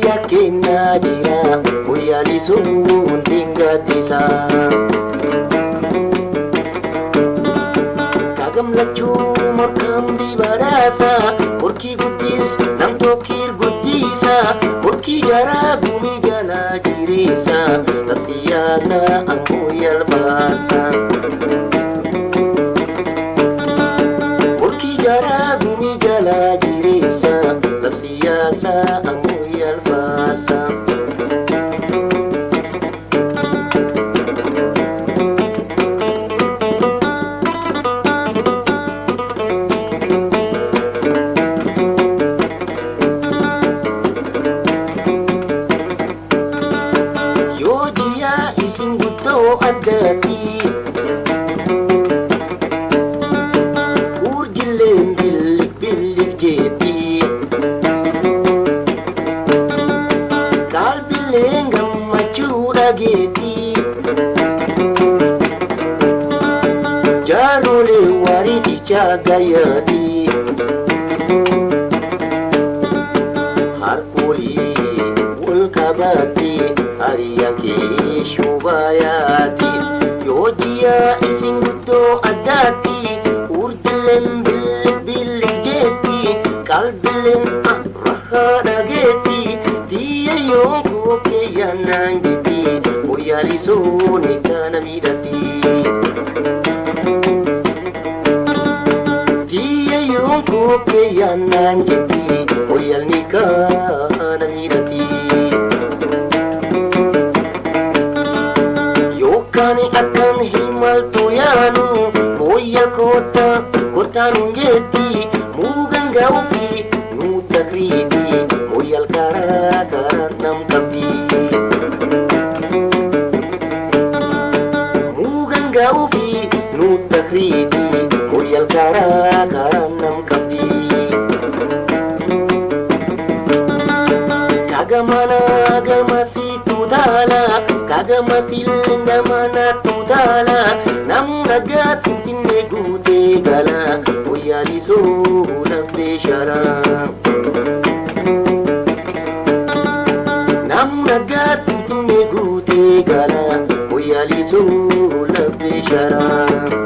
biyya keenya jira guyyaani sun dingattisa. Kagamlachuu morkam dibadasa morkii guddis nam tokkir guddisa morkii jara gumi jala jirisa nafsiyasa ammoo yalbasa. Morkii jara gumi jala jirisa nafsiyasa ammoo yalbasa. Adati urjilen bilik bilik jeti kalbilen gammachuudha geeti jaarole wariticha gayati harkoli walkabati hariyake shubayati Yojia isin guddo adati urdilen bilik bilik jeti kalbilen rahada geti tiya yonko keyanan jeti boyali soni kana midati tiya yonko keyanan jeti boyal nikana midati. Yokani akan himal tuyanu moya kota kota nunjeti mugan gaufi nutakriti moyal kara karanam kapi mugan gaufi nutakriti moyal kara karanam kapi kagamana gamasi tudala kagamasil ndamana tudala nam nagat pinne gute gala oyali so lambe shara nam nagat pinne gute gala oyali so lambe shara.